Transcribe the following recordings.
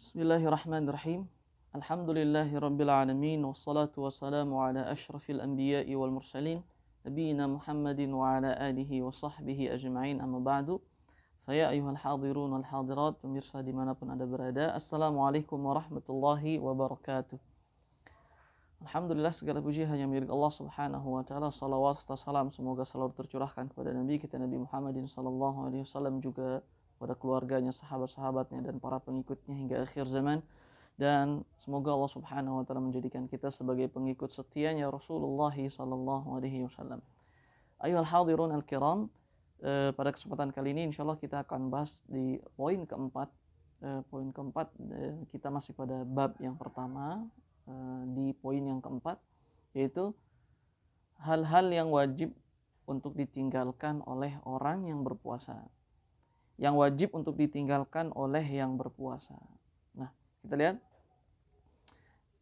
Bismillahirrahmanirrahim. Alhamdulillahirabbil alamin wassalatu wassalamu ala asyrafil anbiya'i wal mursalin nabiyina Muhammadin wa ala alihi wa sahbihi ajma'in amma ba'du. Faya ayyuhal hadirun wal hadirat, pemirsa dimanapun Anda berada, Assalamualaikum warahmatullahi wabarakatuh. Alhamdulillah, segala puji hanya milik Allah Subhanahu wa taala. Salawat serta salam semoga selalu tercurahkan kepada Nabi kita Nabi Muhammadin sallallahu alaihi wasallam, juga pada keluarganya, sahabat-sahabatnya dan para pengikutnya hingga akhir zaman. Dan semoga Allah Subhanahu wa taala menjadikan kita sebagai pengikut setianya Rasulullah sallallahu alaihi wasallam. Ayyuhal hadirun al-kiram, pada kesempatan kali ini insyaallah kita akan bahas di poin keempat. Kita masih pada bab yang pertama. Di poin yang keempat, yaitu hal-hal yang wajib untuk ditinggalkan oleh orang yang berpuasa. Yang wajib untuk ditinggalkan oleh yang berpuasa. Nah, kita lihat.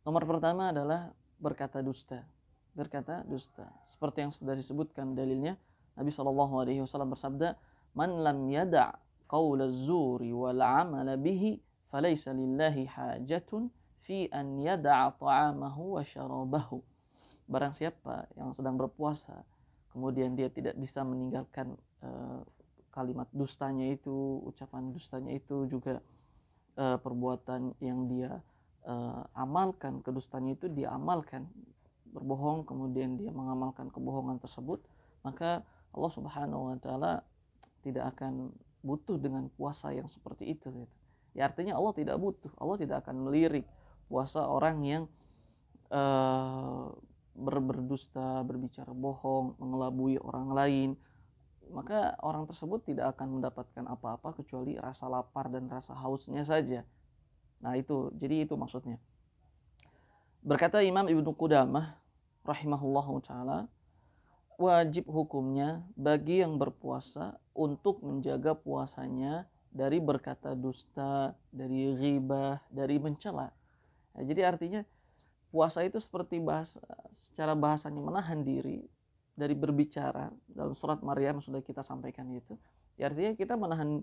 Nomor pertama adalah berkata dusta. Berkata dusta. Seperti yang sudah disebutkan dalilnya, Nabi SAW bersabda, "Man lam yada' qawla zuri wal 'amala bihi, falaysa lillahi hajatun fi an yada'a ta'amahu wa syarabahu." Barang siapa yang sedang berpuasa, kemudian dia tidak bisa meninggalkan kalimat dustanya itu, ucapan dustanya itu, juga perbuatan yang dia amalkan, kedustanya itu dia amalkan, berbohong kemudian dia mengamalkan kebohongan tersebut, maka Allah Subhanahu wa taala tidak akan butuh dengan puasa yang seperti itu gitu. Ya, artinya Allah tidak butuh, Allah tidak akan melirik puasa orang yang berdusta, berbicara bohong, mengelabui orang lain. Maka orang tersebut tidak akan mendapatkan apa-apa kecuali rasa lapar dan rasa hausnya saja. Nah itu, jadi itu maksudnya. Berkata Imam Ibnu Qudamah rahimahullahu ta'ala, wajib hukumnya bagi yang berpuasa untuk menjaga puasanya dari berkata dusta, dari ghibah, dari mencela. Nah, jadi artinya puasa itu seperti secara bahasanya menahan diri dari berbicara. Dalam surat Maryam sudah kita sampaikan itu. Ya, artinya kita menahan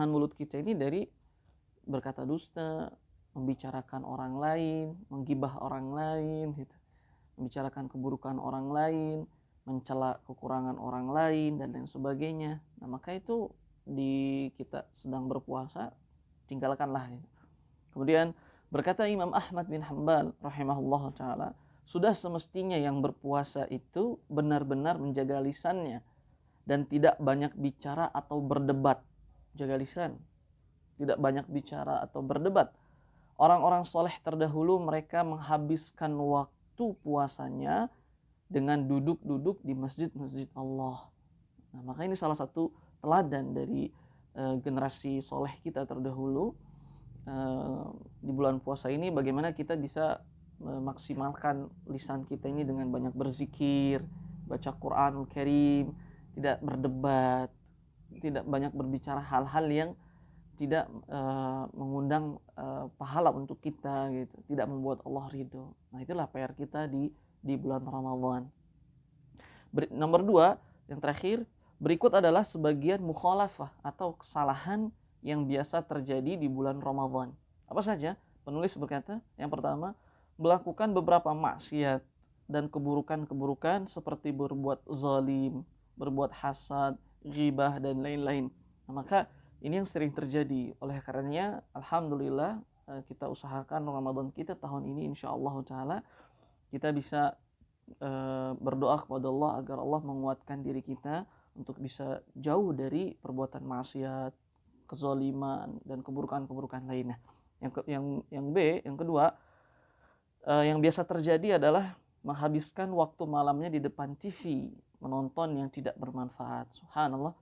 mulut kita ini dari berkata dusta, membicarakan orang lain, menggibah orang lain gitu. Membicarakan keburukan orang lain, mencela kekurangan orang lain dan lain sebagainya. Nah, maka itu di kita sedang berpuasa, tinggalkanlah gitu. Kemudian berkata Imam Ahmad bin Hanbal rahimahullah ta'ala, sudah semestinya yang berpuasa itu benar-benar menjaga lisannya dan tidak banyak bicara atau berdebat. Jaga lisan, tidak banyak bicara atau berdebat. Orang-orang soleh terdahulu mereka menghabiskan waktu puasanya dengan duduk-duduk di masjid-masjid Allah. Nah, maka ini salah satu teladan dari generasi soleh kita terdahulu. Di bulan puasa ini bagaimana kita bisa memaksimalkan lisan kita ini dengan banyak berzikir, baca Quranul Karim, tidak berdebat, tidak banyak berbicara hal-hal yang tidak mengundang pahala untuk kita gitu, tidak membuat Allah ridho. Nah, itulah PR kita di bulan Ramadan. Nomor 2, yang terakhir, berikut adalah sebagian mukhalafah atau kesalahan yang biasa terjadi di bulan Ramadan. Apa saja? Penulis berkata, yang pertama, melakukan beberapa maksiat dan keburukan-keburukan seperti berbuat zalim, berbuat hasad, ghibah dan lain-lain. Nah, maka ini yang sering terjadi. Oleh karenanya, alhamdulillah kita usahakan Ramadan kita tahun ini insyaallah taala kita bisa berdoa kepada Allah agar Allah menguatkan diri kita untuk bisa jauh dari perbuatan maksiat, kezaliman dan keburukan-keburukan lainnya. Yang kedua, yang biasa terjadi adalah menghabiskan waktu malamnya di depan TV, menonton yang tidak bermanfaat. Subhanallah.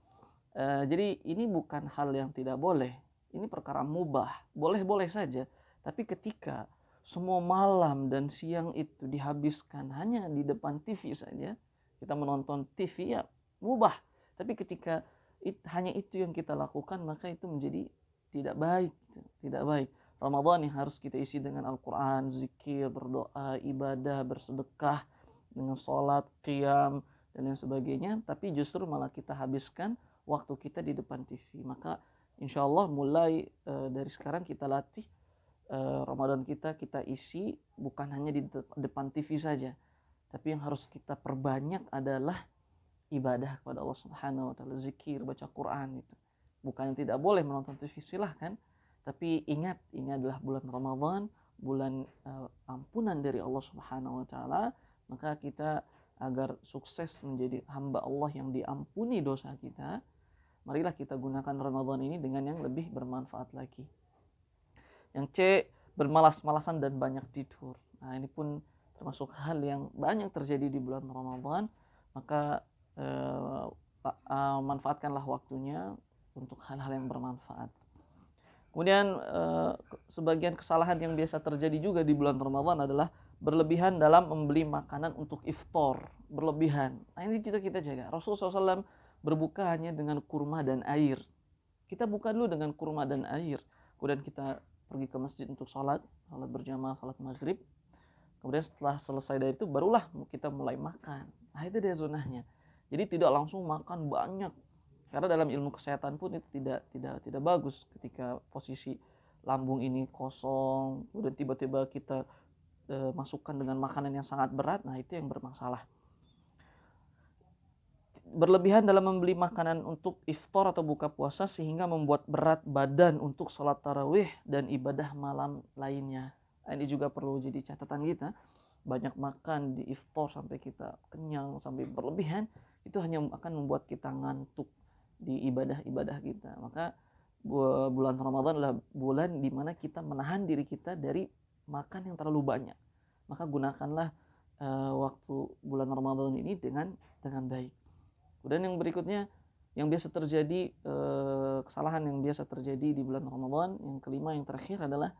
Jadi ini bukan hal yang tidak boleh. Ini perkara mubah, boleh-boleh saja. Tapi ketika semua malam dan siang itu dihabiskan hanya di depan TV saja, kita menonton TV, ya mubah. Tapi ketika hanya itu yang kita lakukan, maka itu menjadi tidak baik. Tidak baik. Ramadan yang harus kita isi dengan Al-Quran, zikir, berdoa, ibadah, bersedekah, dengan sholat, qiyam, dan lain sebagainya. Tapi justru malah kita habiskan waktu kita di depan TV. Maka insya Allah mulai dari sekarang kita latih Ramadan kita isi bukan hanya di depan TV saja, tapi yang harus kita perbanyak adalah ibadah kepada Allah Subhanahu wa taala, zikir, baca Quran itu. Bukan tidak boleh menonton TV, silahkan, tapi ingat ini adalah bulan Ramadan, bulan ampunan dari Allah Subhanahu wa taala, maka kita agar sukses menjadi hamba Allah yang diampuni dosa kita, marilah kita gunakan Ramadan ini dengan yang lebih bermanfaat lagi. Yang C, bermalas-malasan dan banyak tidur. Nah, ini pun termasuk hal yang banyak terjadi di bulan Ramadan. Maka manfaatkanlah waktunya untuk hal-hal yang bermanfaat. Kemudian sebagian kesalahan yang biasa terjadi juga di bulan Ramadan adalah berlebihan dalam membeli makanan untuk iftar. Berlebihan. Nah, ini kita jaga. Rasulullah SAW berbuka hanya dengan kurma dan air. Kita buka dulu dengan kurma dan air. Kemudian kita pergi ke masjid untuk sholat berjamaah, sholat maghrib. Kemudian setelah selesai dari itu barulah kita mulai makan. Nah, itu dia zunahnya. Jadi tidak langsung makan banyak. Karena dalam ilmu kesehatan pun itu tidak bagus ketika posisi lambung ini kosong, kemudian tiba-tiba kita masukkan dengan makanan yang sangat berat. Nah, itu yang bermasalah. Berlebihan dalam membeli makanan untuk iftar atau buka puasa sehingga membuat berat badan untuk sholat tarawih dan ibadah malam lainnya. Ini juga perlu jadi catatan kita. Banyak makan di iftar sampai kita kenyang, sampai berlebihan, itu hanya akan membuat kita ngantuk di ibadah-ibadah kita. Maka bulan Ramadan adalah bulan di mana kita menahan diri kita dari makan yang terlalu banyak. Maka gunakanlah waktu bulan Ramadan ini dengan baik. Kemudian yang berikutnya yang biasa terjadi, kesalahan yang biasa terjadi di bulan Ramadan, yang kelima, yang terakhir adalah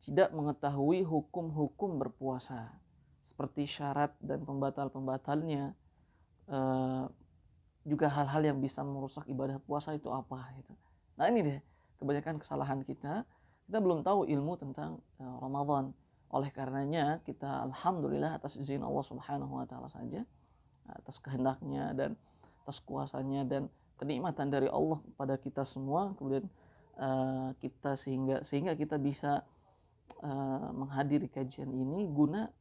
tidak mengetahui hukum-hukum berpuasa, seperti syarat dan pembatal-pembatalnya, juga hal-hal yang bisa merusak ibadah puasa itu apa gitu. Nah, ini deh kebanyakan kesalahan kita belum tahu ilmu tentang Ramadan. Oleh karenanya kita alhamdulillah atas izin Allah Subhanahu wa taala saja, atas kehendaknya dan atas kuasanya dan kenikmatan dari Allah kepada kita semua, kemudian kita sehingga kita bisa menghadiri kajian ini guna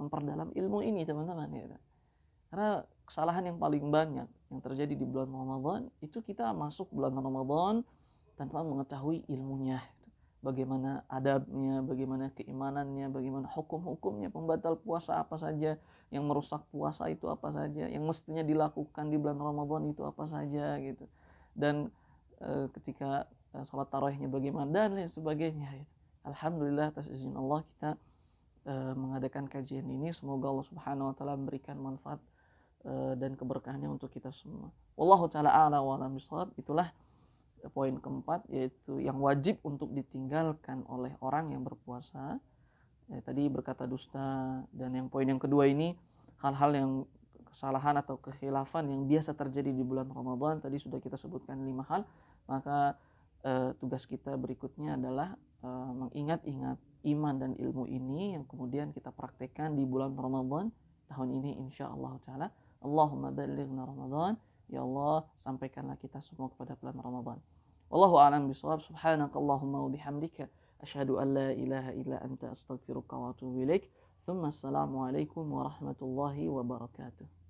memperdalam ilmu ini, teman-teman, ya. Karena kesalahan yang paling banyak yang terjadi di bulan Ramadan itu kita masuk bulan Ramadan tanpa mengetahui ilmunya, bagaimana adabnya, bagaimana keimanannya, bagaimana hukum-hukumnya, pembatal puasa apa saja, yang merusak puasa itu apa saja, yang mestinya dilakukan di bulan Ramadan itu apa saja gitu. Dan ketika sholat tarawihnya bagaimana dan lain sebagainya gitu. Alhamdulillah atas izin Allah kita mengadakan kajian ini. Semoga Allah Subhanahu wa taala memberikan manfaat dan keberkahannya untuk kita semua. Wallahu taala a'la wa a'lam bishawab. Itulah poin keempat, yaitu yang wajib untuk ditinggalkan oleh orang yang berpuasa. Tadi berkata dusta, dan yang poin yang kedua ini hal-hal yang kesalahan atau kekhilafan yang biasa terjadi di bulan Ramadan. Tadi sudah kita sebutkan 5 hal. Maka tugas kita berikutnya adalah mengingat-ingat iman dan ilmu ini yang kemudian kita praktekkan di bulan Ramadan tahun ini insyaallah taala. Allahumma ballighna Ramadan, ya Allah sampaikanlah kita semua kepada bulan Ramadan. Wallahu a'lam bishawab. Subhanakallahumma wa bihamdika asyhadu an la ilaha illa anta astaghfiruka wa atubu ilaik. Tsumma assalamu alaikum warahmatullahi wabarakatuh.